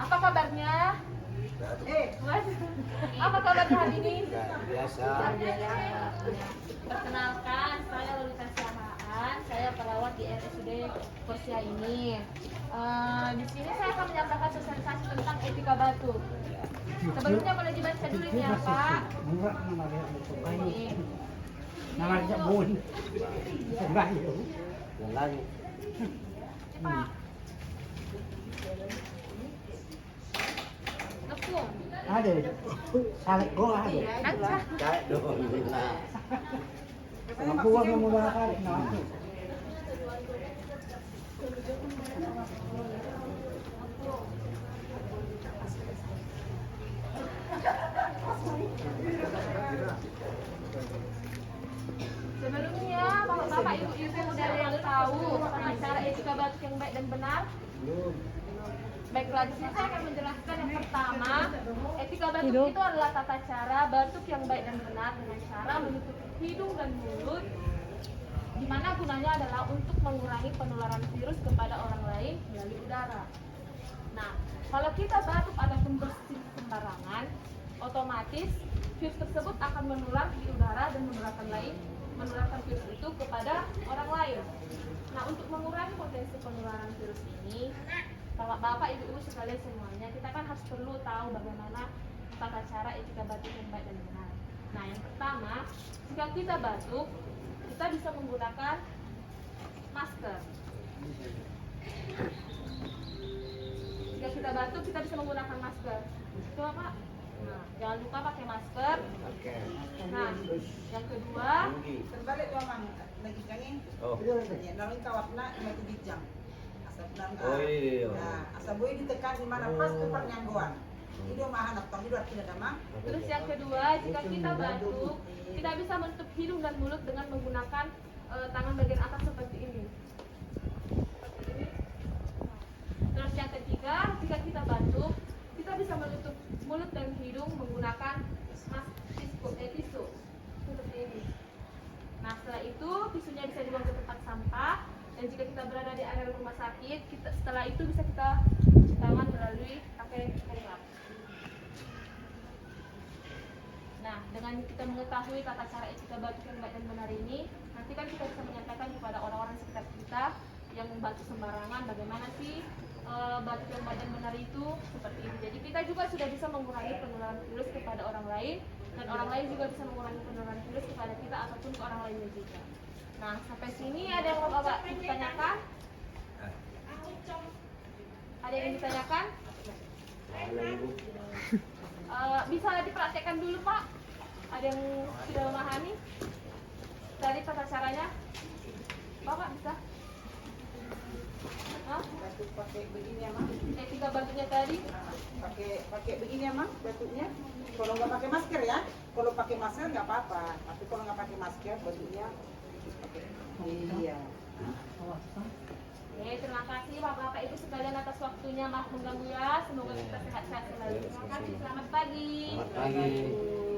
Apa kabarnya? Apa kabarnya hari ini? Biasa. Perkenalkan, saya Lolita Siahaan. Saya perawat di RSUD Porsia ini. Di sini saya akan menyampaikan sosialisasi tentang etika batuk. Sebelumnya boleh dibaca dulu ini ya Pak. Ini. Namanya Bun. Sembayo. Yang lain. Pak. Lekung. Ada. Salek gua ada. Kaca. Kayak doang bila. Mampu gua mau bakar nah. Sebelumnya, bapak-bapak, ibu-ibu udah ada yang tahu tata cara etika batuk yang baik dan benar? Baiklah, di sini saya akan menjelaskan yang pertama, etika batuk itu adalah tata cara batuk yang baik dan benar dengan cara menutup hidung dan mulut, di mana gunanya adalah untuk mengurangi penularan virus kepada orang lain melalui udara. Nah, kalau kita batuk ataupun bersin sembarangan, otomatis virus tersebut akan menular di udara dan menularkan virus itu kepada orang lain. Nah, untuk mengurangi potensi penularan virus ini, Bapak, Ibu sekalian semuanya, kita kan harus perlu tahu bagaimana tata cara etika batuk yang baik dan benar. Nah, yang pertama, jika kita batuk, kita bisa menggunakan masker. Jika kita batuk, kita bisa menggunakan masker. Coba Pak. Nah, jangan lupa pakai masker. Oke. Nah, yang kedua, Terbalik tuh Mang, lagi kangin. Oh. Ya, namun kawatna mati bijang. Asap nang. Oh, iya. Nah, asap boy ditekan di mana pas ke pernyangguan. Itu mah anak tong itu tidak ada Mang. terus yang kedua, jika kita batuk, kita bisa menutup hidung dan mulut dengan menggunakan tangan bagian atas seperti ini. Seperti ini. Terus yang ketiga, jika kita batuk, kita bisa menutup mulut dan hidung menggunakan tisu seperti ini. Nah, setelah itu tisunya bisa dibuang ke tempat sampah, dan jika kita berada di area rumah sakit, setelah itu bisa kita cuci tangan melalui pakai air lap. Nah, dengan kita mengetahui tata cara etika batuk yang baik dan benar ini, nanti kan kita bisa menyampaikan kepada orang-orang sekitar kita yang batuk sembarangan bagaimana sih batuk yang baik dan benar itu seperti ini. Jadi kita juga sudah bisa mengurangi penularan virus kepada orang lain, dan orang lain juga bisa mengurangi penularan virus kepada kita ataupun ke orang lainnya juga. Nah, sampai sini ada yang mau Bapak ditanyakan? Ada yang ditanyakan? Bisa dipraktekkan dulu Pak. Ada yang sudah memahami dari tata caranya? Bapak bisa? Hah? Batuk pakai begini ya Mang. Etika batuknya tadi? Pakai begini ya Mang, batuknya. Kalau nggak pakai masker ya. Kalau pakai masker nggak apa-apa. Tapi kalau nggak pakai masker batuknya pakai. Iya. Oke, terima kasih Bapak Ibu sekalian atas waktunya, maaf mengganggu ya. Semoga kita sehat-sehat selalu. Terima kasih, selamat pagi. Selamat pagi.